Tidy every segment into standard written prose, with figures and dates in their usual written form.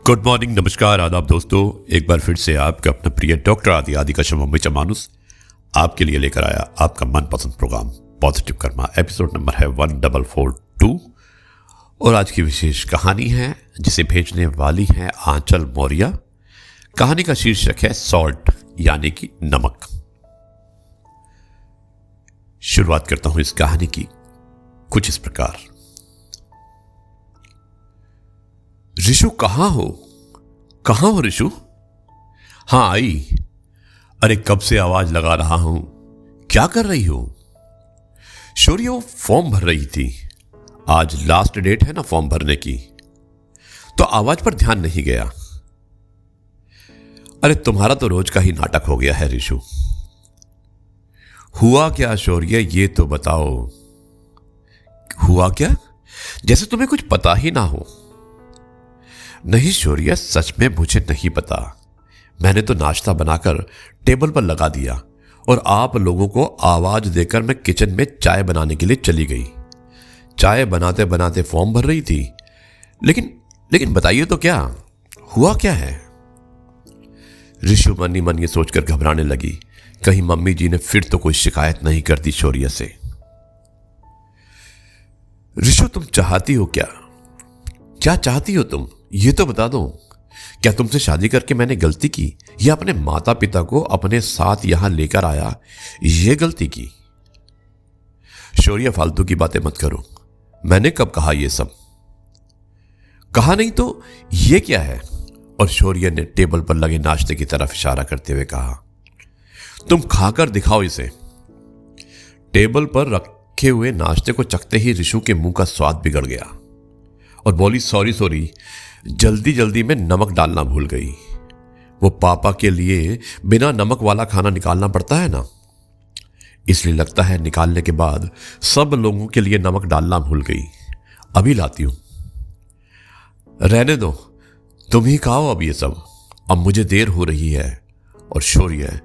Good morning, नमस्कार, आदाब दोस्तों। एक बार फिर से आपका अपना प्रिय डॉक्टर आदि का शम्भू मानुस आपके लिए लेकर आया आपका मनपसंद program positive karma. Episode number है 1442 और आज की विशेष कहानी है जिसे भेजने वाली है आंचल मौर्य। कहानी का शीर्षक है सॉल्ट यानी कि नमक। शुरुआत करता हूं इस कहानी की कुछ इस प्रकार। ऋषु कहाँ हो ऋषु? हाँ आई। अरे कब से आवाज लगा रहा हूं, क्या कर रही हो? शौर्य वो फॉर्म भर रही थी। आज लास्ट डेट है ना फॉर्म भरने की, तो आवाज पर ध्यान नहीं गया। अरे तुम्हारा तो रोज का ही नाटक हो गया है ऋषु। हुआ क्या शौर्य, ये तो बताओ। हुआ क्या? जैसे तुम्हें कुछ पता ही ना हो। नहीं शौर्य, सच में मुझे नहीं पता। मैंने तो नाश्ता बनाकर टेबल पर लगा दिया और आप लोगों को आवाज देकर मैं किचन में चाय बनाने के लिए चली गई। चाय बनाते बनाते फॉर्म भर रही थी। लेकिन बताइए तो क्या हुआ, क्या है? ऋषु मन ही मन ये सोचकर घबराने लगी, कहीं मम्मी जी ने फिर तो कोई शिकायत नहीं कर दी शौर्य से। ऋषु तुम चाहती हो क्या? क्या चाहती हो तुम, ये तो बता दो। क्या तुमसे शादी करके मैंने गलती की या अपने माता पिता को अपने साथ यहां लेकर आया, ये गलती की? शौर्य फालतू की बातें मत करो। मैंने कब कहा ये सब? कहा नहीं तो ये क्या है? और शौर्य ने टेबल पर लगे नाश्ते की तरफ इशारा करते हुए कहा, तुम खाकर दिखाओ इसे। टेबल पर रखे हुए नाश्ते को चखते ही ऋषु के मुंह का स्वाद बिगड़ गया और बोली, सॉरी, जल्दी जल्दी में नमक डालना भूल गई। वो पापा के लिए बिना नमक वाला खाना निकालना पड़ता है ना, इसलिए लगता है निकालने के बाद सब लोगों के लिए नमक डालना भूल गई। अभी लाती हूं। रहने दो, तुम ही खाओ अब ये सब, अब मुझे देर हो रही है। और शौर्य,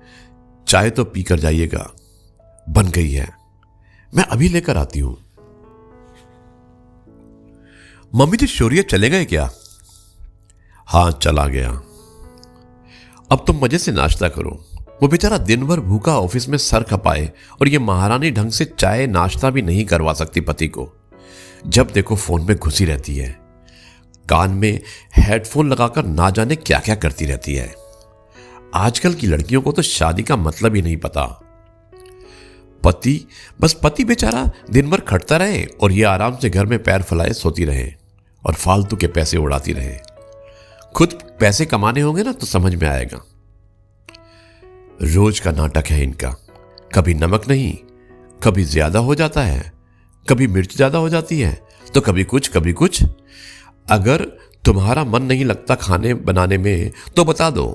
चाय तो पी कर जाइएगा, बन गई है, मैं अभी लेकर आती हूं। मम्मी जी शौर्य चले गए क्या? हाँ चला गया। अब तुम मजे से नाश्ता करो। वो बेचारा दिन भर भूखा ऑफिस में सर खपाए और ये महारानी ढंग से चाय नाश्ता भी नहीं करवा सकती पति को। जब देखो फोन में घुसी रहती है, कान में हेडफोन लगाकर ना जाने क्या क्या करती रहती है। आजकल की लड़कियों को तो शादी का मतलब ही नहीं पता। पति बेचारा दिन भर खटता रहे और ये आराम से घर में पैर फैलाए सोती रहे और फालतू के पैसे उड़ाती रहे। खुद पैसे कमाने होंगे ना तो समझ में आएगा। रोज का नाटक है इनका। कभी नमक नहीं, कभी ज्यादा हो जाता है, कभी मिर्च ज्यादा हो जाती है, तो कभी कुछ। अगर तुम्हारा मन नहीं लगता खाने बनाने में तो बता दो।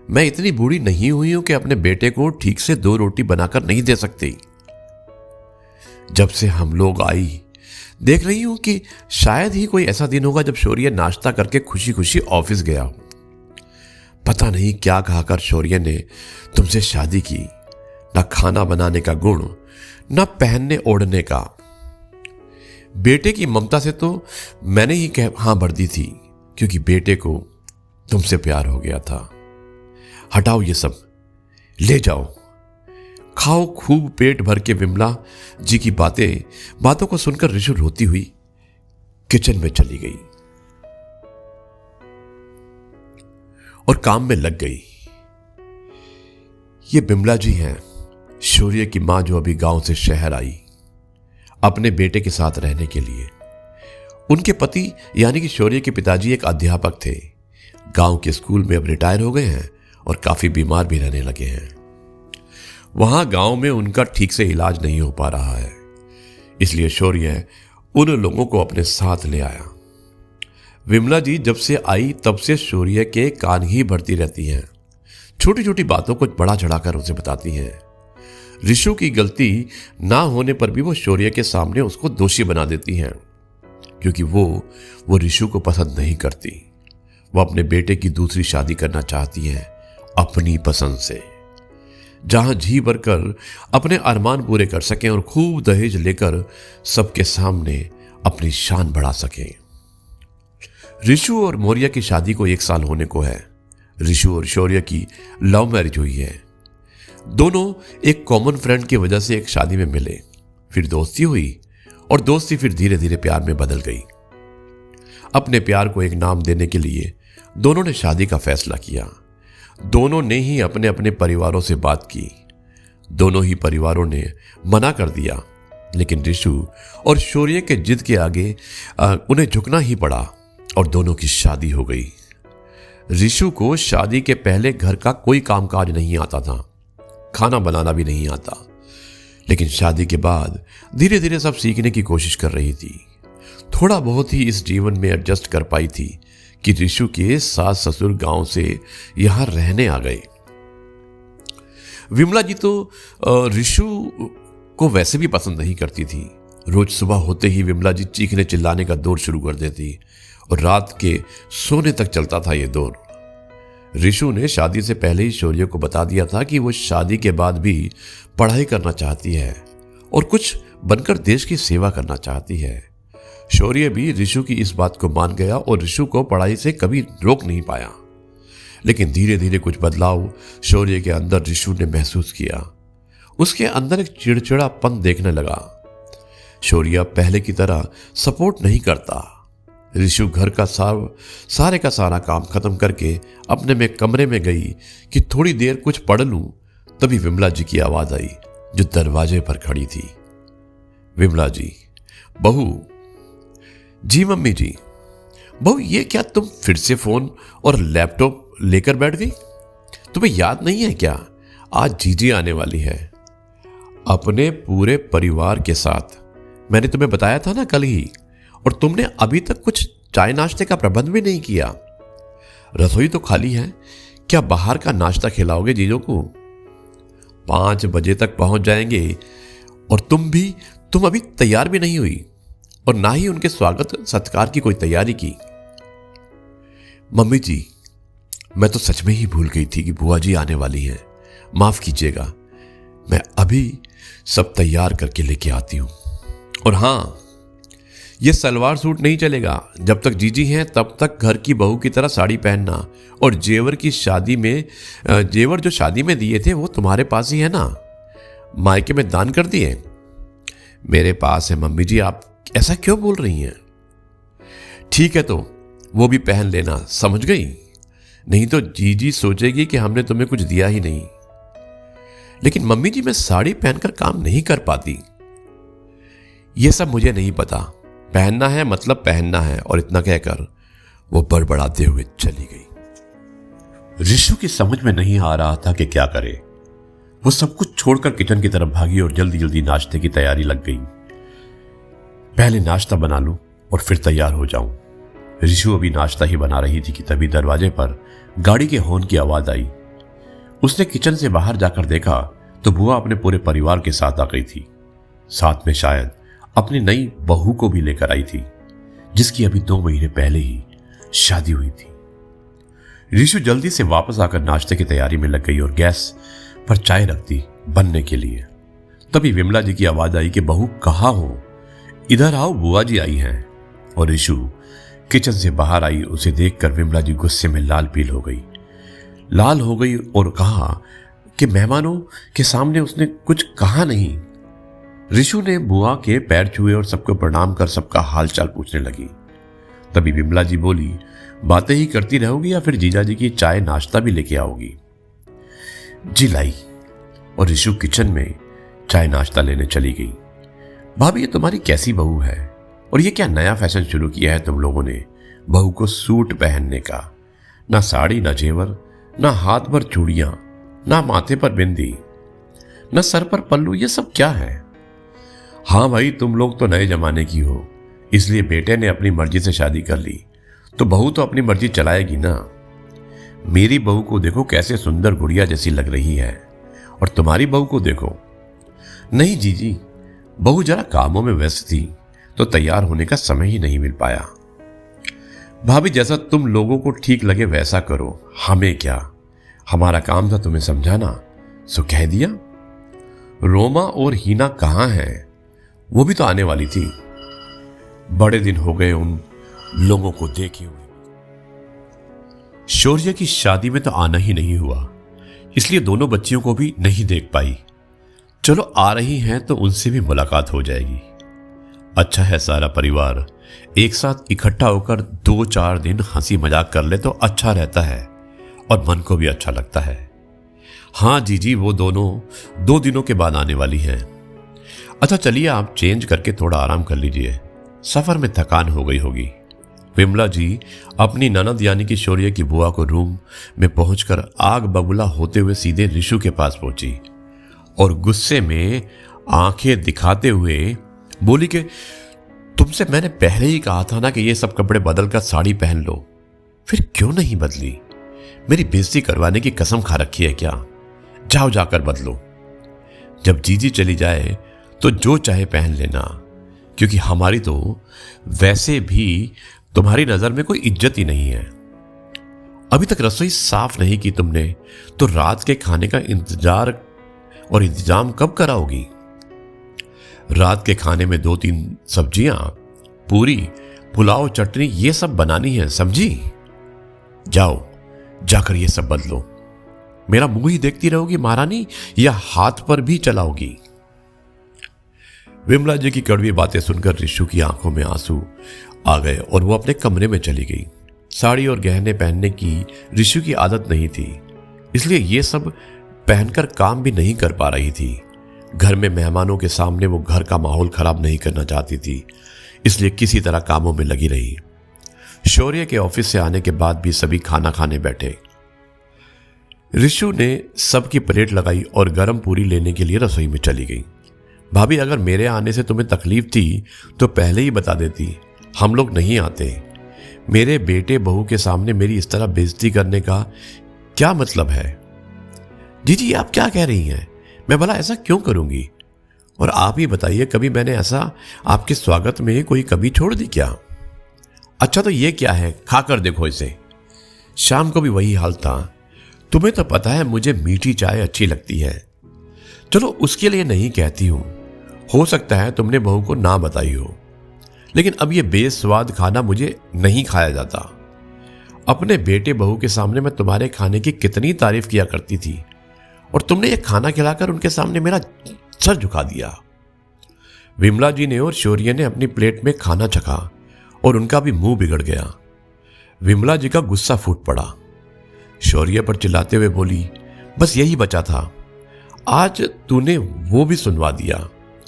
मैं इतनी बूढ़ी नहीं हुई हूं कि अपने बेटे को ठीक से 2 रोटी बनाकर नहीं दे सकती। जब से हम लोग आई, देख रही हूं कि शायद ही कोई ऐसा दिन होगा जब शौर्य नाश्ता करके खुशी खुशी ऑफिस गया। पता नहीं क्या खाकर शौर्य ने तुमसे शादी की। ना खाना बनाने का गुण, ना पहनने ओढ़ने का। बेटे की ममता से तो मैंने ही हाँ भर दी थी, क्योंकि बेटे को तुमसे प्यार हो गया था। हटाओ ये सब, ले जाओ, खाओ खूब पेट भर के। विमला जी की बातों को सुनकर ऋषु रोती हुई किचन में चली गई और काम में लग गई। ये विमला जी हैं, शौर्य की मां, जो अभी गांव से शहर आई अपने बेटे के साथ रहने के लिए। उनके पति यानी कि शौर्य के पिताजी एक अध्यापक थे। गांव के स्कूल में अब रिटायर हो गए हैं और काफी बीमार भी रहने लगे हैं। वहां गांव में उनका ठीक से इलाज नहीं हो पा रहा है, इसलिए शौर्य उन लोगों को अपने साथ ले आया। विमला जी जब से आई तब से शौर्य के कान ही भरती रहती हैं। छोटी छोटी बातों को बढ़ा चढ़ाकर उसे बताती हैं। ऋषु की गलती ना होने पर भी वो शौर्य के सामने उसको दोषी बना देती हैं, क्योंकि वो ऋषु को पसंद नहीं करती। वो अपने बेटे की दूसरी शादी करना चाहती हैं अपनी पसंद से, जहां जी भरकर अपने अरमान पूरे कर सकें और खूब दहेज लेकर सबके सामने अपनी शान बढ़ा सकें। ऋषु और मौर्य की शादी को 1 साल होने को है। ऋषु और शौर्य की लव मैरिज हुई है। दोनों एक कॉमन फ्रेंड की वजह से एक शादी में मिले, फिर दोस्ती हुई और दोस्ती फिर धीरे धीरे प्यार में बदल गई। अपने प्यार को एक नाम देने के लिए दोनों ने शादी का फैसला किया। दोनों ने ही अपने अपने परिवारों से बात की। दोनों ही परिवारों ने मना कर दिया, लेकिन ऋषु और शौर्य के जिद के आगे उन्हें झुकना ही पड़ा और दोनों की शादी हो गई। ऋषु को शादी के पहले घर का कोई कामकाज नहीं आता था, खाना बनाना भी नहीं आता, लेकिन शादी के बाद धीरे धीरे सब सीखने की कोशिश कर रही थी। थोड़ा बहुत ही इस जीवन में एडजस्ट कर पाई थी कि ऋषु के सास ससुर गांव से यहां रहने आ गए। विमला जी तो ऋषु को वैसे भी पसंद नहीं करती थी। रोज सुबह होते ही विमला जी चीखने चिल्लाने का दौर शुरू कर देती और रात के सोने तक चलता था ये दौर। ऋषु ने शादी से पहले ही शौर्य को बता दिया था कि वो शादी के बाद भी पढ़ाई करना चाहती है और कुछ बनकर देश की सेवा करना चाहती है। शौर्य भी ऋषु की इस बात को मान गया और ऋषु को पढ़ाई से कभी रोक नहीं पाया। लेकिन धीरे धीरे कुछ बदलाव शौर्य के अंदर ऋषु ने महसूस किया। उसके अंदर एक चिड़चिड़ापन देखने लगा। शौर्य पहले की तरह सपोर्ट नहीं करता। ऋषु घर का सारे का सारा काम खत्म करके अपने में कमरे में गई कि थोड़ी देर कुछ पढ़ लूं, तभी विमला जी की आवाज आई जो दरवाजे पर खड़ी थी। विमला जी, बहू। जी मम्मी जी। बहू, ये क्या तुम फिर से फोन और लैपटॉप लेकर बैठ गई? तुम्हें याद नहीं है क्या, आज जीजी आने वाली है अपने पूरे परिवार के साथ। मैंने तुम्हें बताया था ना कल ही, और तुमने अभी तक कुछ चाय नाश्ते का प्रबंध भी नहीं किया। रसोई तो खाली है, क्या बाहर का नाश्ता खिलाओगे जीजों को? 5 बजे तक पहुंच जाएंगे और तुम अभी तैयार भी नहीं हुई और ना ही उनके स्वागत सत्कार की कोई तैयारी की। मम्मी जी, मैं तो सच में ही भूल गई थी कि बुआ जी आने वाली हैं। माफ कीजिएगा, मैं अभी सब तैयार करके लेके आती हूं। और हां, यह सलवार सूट नहीं चलेगा। जब तक जीजी हैं तब तक घर की बहू की तरह साड़ी पहनना, और जेवर जो शादी में दिए थे वो तुम्हारे पास ही है ना? मायके में दान कर दिए? मेरे पास है मम्मी जी, आप ऐसा क्यों बोल रही हैं? ठीक है, तो वो भी पहन लेना, समझ गई? नहीं तो जीजी सोचेगी कि हमने तुम्हें कुछ दिया ही नहीं। लेकिन मम्मी जी, मैं साड़ी पहनकर काम नहीं कर पाती। यह सब मुझे नहीं पता, पहनना है मतलब पहनना है। और इतना कहकर वो बड़बड़ाते हुए चली गई। ऋषु की समझ में नहीं आ रहा था कि क्या करे। वो सब कुछ छोड़कर किचन की तरफ भागी और जल्दी जल्दी नाश्ते की तैयारी लग गई। पहले नाश्ता बना लूं और फिर तैयार हो जाऊं। ऋषु अभी नाश्ता ही बना रही थी कि तभी दरवाजे पर गाड़ी के हॉर्न की आवाज आई। उसने किचन से बाहर जाकर देखा तो बुआ अपने पूरे परिवार के साथ आ गई थी। साथ में शायद अपनी नई बहू को भी लेकर आई थी, जिसकी अभी 2 महीने पहले ही शादी हुई थी। ऋषु जल्दी से वापस आकर नाश्ते की तैयारी में लग गई और गैस पर चाय रख दी बनने के लिए। तभी विमला जी की आवाज आई कि बहू कहाँ हो, इधर आओ, बुआ जी आई हैं। और ऋषु किचन से बाहर आई। उसे देखकर विमला जी गुस्से में लाल हो गई और कहा कि मेहमानों के सामने उसने कुछ कहा नहीं। ऋषु ने बुआ के पैर छुए और सबको प्रणाम कर सबका हालचाल पूछने लगी। तभी विमला जी बोली, बातें ही करती रहोगी या फिर जीजा जी की चाय नाश्ता भी लेके आओगी? जी लाई। और ऋषु किचन में चाय नाश्ता लेने चली गई। भाभी, ये तुम्हारी कैसी बहू है? और ये क्या नया फैशन शुरू किया है तुम लोगों ने, बहू को सूट पहनने का? ना साड़ी, ना जेवर, ना हाथ भर चूड़ियां, ना माथे पर बिंदी, ना सर पर पल्लू, ये सब क्या है? हाँ भाई, तुम लोग तो नए जमाने की हो, इसलिए बेटे ने अपनी मर्जी से शादी कर ली, तो बहू तो अपनी मर्जी चलाएगी ना। मेरी बहू को देखो कैसे सुंदर गुड़िया जैसी लग रही है, और तुम्हारी बहू को देखो। नहीं जीजी, बहू जरा कामों में व्यस्त थी तो तैयार होने का समय ही नहीं मिल पाया। भाभी, जैसा तुम लोगों को ठीक लगे वैसा करो, हमें क्या, हमारा काम था तुम्हें समझाना, सो कह दिया। रोमा और हीना कहाँ हैं? वो भी तो आने वाली थी। बड़े दिन हो गए उन लोगों को देखे हुए। शौर्य की शादी में तो आना ही नहीं हुआ, इसलिए दोनों बच्चियों को भी नहीं देख पाई। चलो आ रही हैं तो उनसे भी मुलाकात हो जाएगी। अच्छा है सारा परिवार एक साथ इकट्ठा होकर 2-4 दिन हंसी मजाक कर ले तो अच्छा रहता है और मन को भी अच्छा लगता है। हाँ जीजी, वो दोनों 2 दिनों के बाद आने वाली हैं। अच्छा चलिए आप चेंज करके थोड़ा आराम कर लीजिए, सफर में थकान हो गई होगी। विमला जी अपनी ननद यानी कि शौर्य की बुआ को रूम में पहुंचकर आग बबूला होते हुए सीधे ऋषु के पास पहुंची और गुस्से में आंखें दिखाते हुए बोली कि तुमसे मैंने पहले ही कहा था ना कि ये सब कपड़े बदल कर साड़ी पहन लो, फिर क्यों नहीं बदली? मेरी बेइज्जती करवाने की कसम खा रखी है क्या? जाओ जाकर बदलो। जब जीजी चली जाए तो जो चाहे पहन लेना, क्योंकि हमारी तो वैसे भी तुम्हारी नजर में कोई इज्जत ही नहीं है। अभी तक रसोई साफ नहीं की तुमने, तो रात के खाने का इंतजार और इंतजाम कब कराओगी? रात के खाने में 2-3 सब्जियां, पूरी, पुलाव, चटनी ये सब बनानी है, समझी? जाओ जाकर ये सब बदलो। मेरा मुंह ही देखती रहोगी महारानी, या हाथ पर भी चलाओगी? विमला जी की कड़वी बातें सुनकर ऋषु की आंखों में आंसू आ गए और वो अपने कमरे में चली गई। साड़ी और गहने पहनने की ऋषु की आदत नहीं थी, इसलिए ये सब पहनकर काम भी नहीं कर पा रही थी। घर में मेहमानों के सामने वो घर का माहौल खराब नहीं करना चाहती थी, इसलिए किसी तरह कामों में लगी रही। शौर्य के ऑफिस से आने के बाद भी सभी खाना खाने बैठे। ऋषु ने सबकी प्लेट लगाई और गर्म पूरी लेने के लिए रसोई में चली गई। भाभी, अगर मेरे आने से तुम्हें तकलीफ थी तो पहले ही बता देती, हम लोग नहीं आते। मेरे बेटे बहू के सामने मेरी इस तरह बेइज्जती करने का क्या मतलब है? जी आप क्या कह रही हैं? मैं भला ऐसा क्यों करूंगी? और आप ही बताइए, कभी मैंने ऐसा आपके स्वागत में कोई कमी छोड़ दी क्या? अच्छा तो ये क्या है, खाकर देखो इसे। शाम को भी वही हाल था। तुम्हें तो पता है मुझे मीठी चाय अच्छी लगती है। चलो उसके लिए नहीं कहती हूं, हो सकता है तुमने बहू को ना बताई हो, लेकिन अब ये बेस्वाद खाना मुझे नहीं खाया जाता। अपने बेटे बहू के सामने मैं तुम्हारे खाने की कितनी तारीफ किया करती थी, और तुमने ये खाना खिलाकर उनके सामने मेरा सर झुका दिया। विमला जी ने और शौर्य ने अपनी प्लेट में खाना चखा और उनका भी मुंह बिगड़ गया। विमला जी का गुस्सा फूट पड़ा। शौर्य पर चिल्लाते हुए बोली, बस यही बचा था, आज तूने वो भी सुनवा दिया,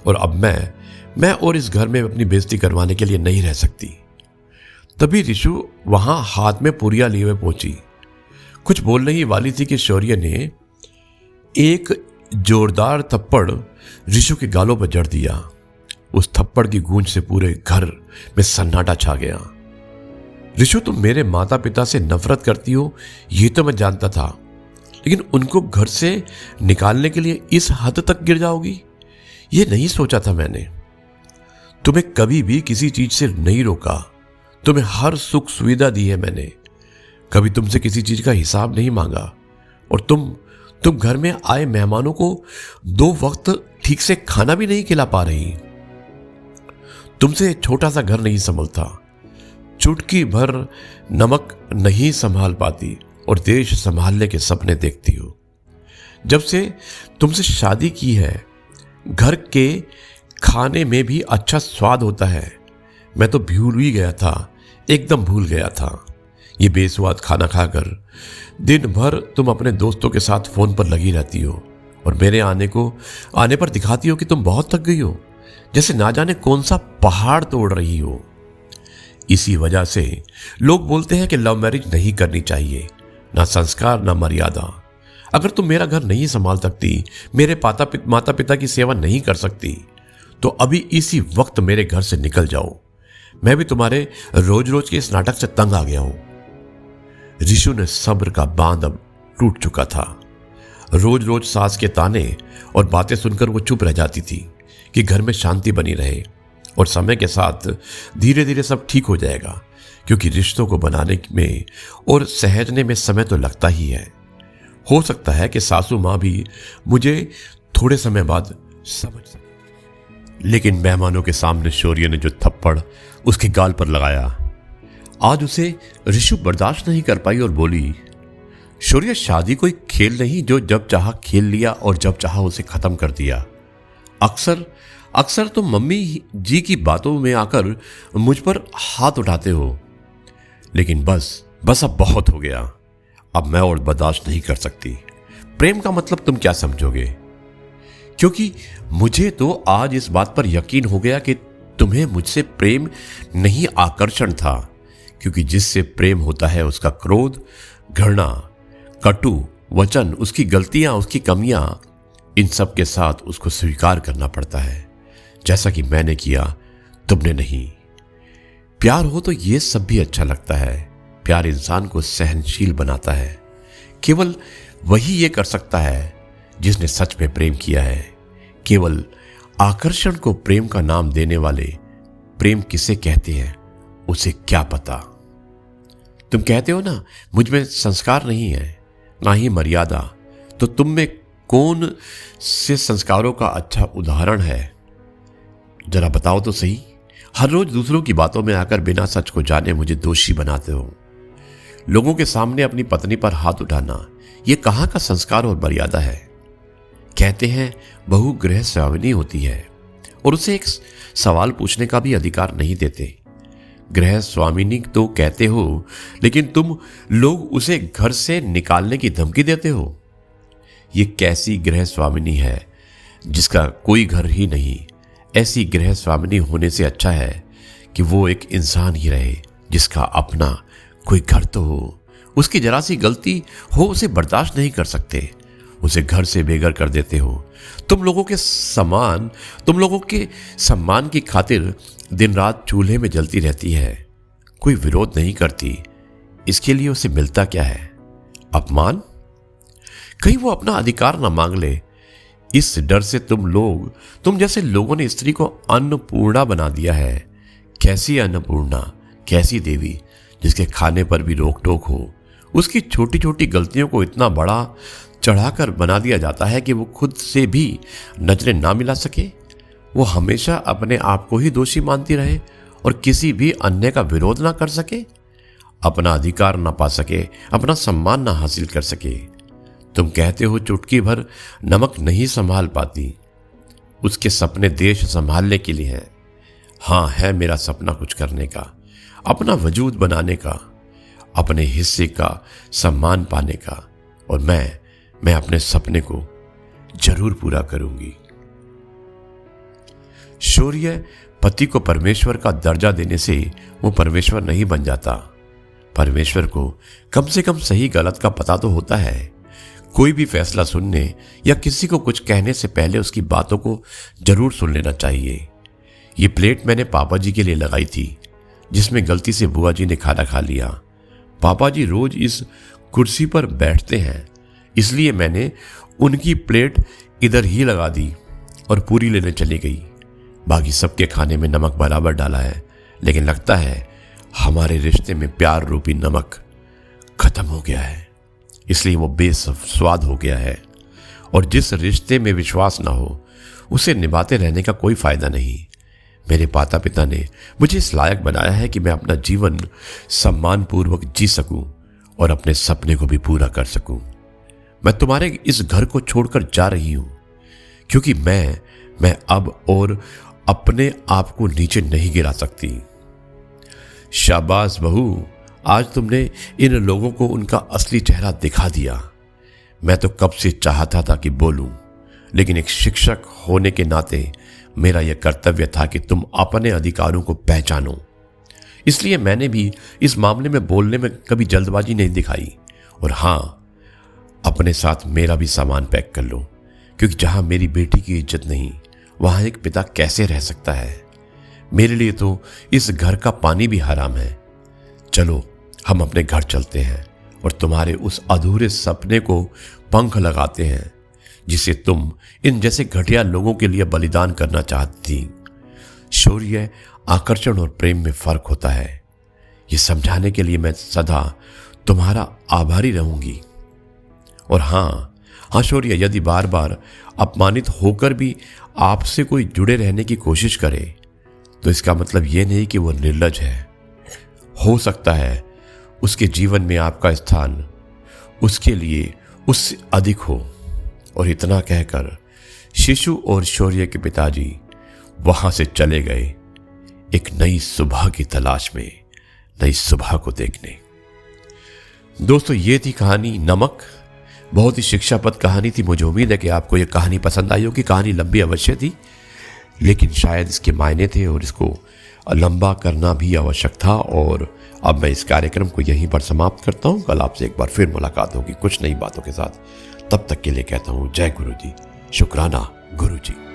और अब मैं और इस घर में अपनी बेइज्जती करवाने के लिए नहीं रह सकती। तभी ऋषु वहां हाथ में पुरिया लिए हुए पहुंची। कुछ बोलने ही वाली थी कि शौर्य ने एक जोरदार थप्पड़ ऋषु के गालों पर जड़ दिया। उस थप्पड़ की गूंज से पूरे घर में सन्नाटा छा गया। ऋषु, तुम मेरे माता पिता से नफरत करती हो ये तो मैं जानता था, लेकिन उनको घर से निकालने के लिए इस हद तक गिर जाओगी ये नहीं सोचा था मैंने। तुम्हें कभी भी किसी चीज से नहीं रोका, तुम्हें हर सुख सुविधा दी है मैंने, कभी तुमसे किसी चीज का हिसाब नहीं मांगा, और तुम घर में आए मेहमानों को 2 वक्त ठीक से खाना भी नहीं खिला पा रही। तुमसे छोटा सा घर नहीं संभलता, चुटकी भर नमक नहीं संभाल पाती, और देश संभालने के सपने देखती हो। जब से तुमसे शादी की है, घर के खाने में भी अच्छा स्वाद होता है। मैं तो भूल ही गया था, एकदम भूल गया था। ये बेस्वाद खाना खाकर दिन भर तुम अपने दोस्तों के साथ फोन पर लगी रहती हो, और मेरे आने पर दिखाती हो कि तुम बहुत थक गई हो, जैसे ना जाने कौन सा पहाड़ तोड़ रही हो। इसी वजह से लोग बोलते हैं कि लव मैरिज नहीं करनी चाहिए, ना संस्कार ना मर्यादा। अगर तुम मेरा घर नहीं संभाल सकती, मेरे माता पिता की सेवा नहीं कर सकती, तो अभी इसी वक्त मेरे घर से निकल जाओ। मैं भी तुम्हारे रोज रोज के इस नाटक से तंग आ गया हूं। ऋषु ने सब्र का बांध अब टूट चुका था। रोज रोज सास के ताने और बातें सुनकर वो चुप रह जाती थी कि घर में शांति बनी रहे, और समय के साथ धीरे धीरे सब ठीक हो जाएगा, क्योंकि रिश्तों को बनाने में और सहेजने में समय तो लगता ही है। हो सकता है कि सासू माँ भी मुझे थोड़े समय बाद समझ सके। लेकिन मेहमानों के सामने शौर्य ने जो थप्पड़ उसके गाल पर लगाया, आज उसे ऋषु बर्दाश्त नहीं कर पाई और बोली, शौर्य, शादी कोई खेल नहीं जो जब चाहा खेल लिया और जब चाहा उसे खत्म कर दिया। अक्सर अक्सर तुम मम्मी जी की बातों में आकर मुझ पर हाथ उठाते हो, लेकिन बस अब बहुत हो गया। अब मैं और बर्दाश्त नहीं कर सकती। प्रेम का मतलब तुम क्या समझोगे? क्योंकि मुझे तो आज इस बात पर यकीन हो गया कि तुम्हें मुझसे प्रेम नहीं आकर्षण था, क्योंकि जिससे प्रेम होता है उसका क्रोध, घृणा, कटु वचन, उसकी गलतियां, उसकी कमियां, इन सब के साथ उसको स्वीकार करना पड़ता है, जैसा कि मैंने किया, तुमने नहीं। प्यार हो तो ये सब भी अच्छा लगता है। प्यार इंसान को सहनशील बनाता है। केवल वही ये कर सकता है जिसने सच में प्रेम किया है। केवल आकर्षण को प्रेम का नाम देने वाले प्रेम किसे कहते हैं उसे क्या पता। तुम कहते हो ना, मुझ में संस्कार नहीं है, ना ही मर्यादा, तो तुम में कौन से संस्कारों का अच्छा उदाहरण है? जरा बताओ तो सही। हर रोज दूसरों की बातों में आकर बिना सच को जाने मुझे दोषी बनाते हो। लोगों के सामने अपनी पत्नी पर हाथ उठाना, यह कहां का संस्कार और मर्यादा है? कहते हैं बहू गृह स्वामिनी होती है और उसे एक सवाल पूछने का भी अधिकार नहीं देते। गृह स्वामिनी तो कहते हो, लेकिन तुम लोग उसे घर से निकालने की धमकी देते हो। ये कैसी गृह स्वामिनी है जिसका कोई घर ही नहीं? ऐसी गृह स्वामिनी होने से अच्छा है कि वो एक इंसान ही रहे जिसका अपना कोई घर तो हो। उसकी जरा सी गलती हो उसे बर्दाश्त नहीं कर सकते, उसे घर से बेघर कर देते हो। तुम लोगों के सम्मान की खातिर दिन रात चूल्हे में जलती रहती है, कोई विरोध नहीं करती। इसके लिए उसे मिलता क्या है? अपमान? कहीं वो अपना अधिकार ना मांग ले। इस डर से तुम जैसे लोगों ने स्त्री को अन्नपूर्णा बना दिया है। कैसी अन्नपूर्णा, कैसी देवी जिसके खाने पर भी रोक टोक हो। उसकी छोटी छोटी गलतियों को इतना बड़ा चढ़ाकर बना दिया जाता है कि वो खुद से भी नजरें ना मिला सके। वो हमेशा अपने आप को ही दोषी मानती रहे और किसी भी अन्य का विरोध ना कर सके, अपना अधिकार ना पा सके, अपना सम्मान ना हासिल कर सके। तुम कहते हो चुटकी भर नमक नहीं संभाल पाती। उसके सपने देश संभालने के लिए हैं। हाँ, है मेरा सपना कुछ करने का, अपना वजूद बनाने का, अपने हिस्से का सम्मान पाने का, और मैं अपने सपने को जरूर पूरा करूंगी। शौर्य, पति को परमेश्वर का दर्जा देने से वो परमेश्वर नहीं बन जाता। परमेश्वर को कम से कम सही गलत का पता तो होता है। कोई भी फैसला सुनने या किसी को कुछ कहने से पहले उसकी बातों को जरूर सुन लेना चाहिए। ये प्लेट मैंने पापा जी के लिए लगाई थी, जिसमें गलती से बुआ जी ने खाना खा लिया। पापा जी रोज इस कुर्सी पर बैठते हैं, इसलिए मैंने उनकी प्लेट इधर ही लगा दी और पूरी लेने चली गई। बाकी सबके खाने में नमक बराबर डाला है, लेकिन लगता है हमारे रिश्ते में प्यार रूपी नमक खत्म हो गया है, इसलिए वो बेस्वाद हो गया है। और जिस रिश्ते में विश्वास ना हो उसे निभाते रहने का कोई फायदा नहीं। मेरे माता पिता ने मुझे इस लायक बनाया है कि मैं अपना जीवन सम्मानपूर्वक जी सकूं और अपने सपने को भी पूरा कर सकूं। मैं तुम्हारे इस घर को छोड़कर जा रही हूं, क्योंकि मैं अब और अपने आप को नीचे नहीं गिरा सकती। शाबाश बहू, आज तुमने इन लोगों को उनका असली चेहरा दिखा दिया। मैं तो कब से चाहता था कि बोलूं, लेकिन एक शिक्षक होने के नाते मेरा यह कर्तव्य था कि तुम अपने अधिकारों को पहचानो। इसलिए मैंने भी इस मामले में बोलने में कभी जल्दबाजी नहीं दिखाई। और हाँ, अपने साथ मेरा भी सामान पैक कर लो, क्योंकि जहां मेरी बेटी की इज्जत नहीं, वहां एक पिता कैसे रह सकता है? मेरे लिए तो इस घर का पानी भी हराम है। चलो हम अपने घर चलते हैं और तुम्हारे उस अधूरे सपने को पंख लगाते हैं, जिसे तुम इन जैसे घटिया लोगों के लिए बलिदान करना चाहती थी। शौर्य, आकर्षण और प्रेम में फर्क होता है। ये समझाने के लिए मैं सदा तुम्हारा आभारी रहूंगी। और हाँ शौर्य, यदि बार बार अपमानित होकर भी आपसे कोई जुड़े रहने की कोशिश करे, तो इसका मतलब ये नहीं कि वो निर्लज है। हो सकता है उसके जीवन में आपका स्थान उसके लिए उससे अधिक हो। और इतना कहकर शिशु और शौर्य के पिताजी वहां से चले गए एक नई सुबह की तलाश में, नई सुबह को देखने। दोस्तों, ये थी कहानी नमक। बहुत ही शिक्षाप्रद कहानी थी। मुझे उम्मीद है कि आपको ये कहानी पसंद आई होगी। कहानी लंबी अवश्य थी, लेकिन शायद इसके मायने थे और इसको लंबा करना भी आवश्यक था। और अब मैं इस कार्यक्रम को यहीं पर समाप्त करता हूँ। कल आपसे एक बार फिर मुलाकात होगी कुछ नई बातों के साथ। तब तक के लिए कहता हूँ जय गुरु जी, शुक्राना गुरु जी।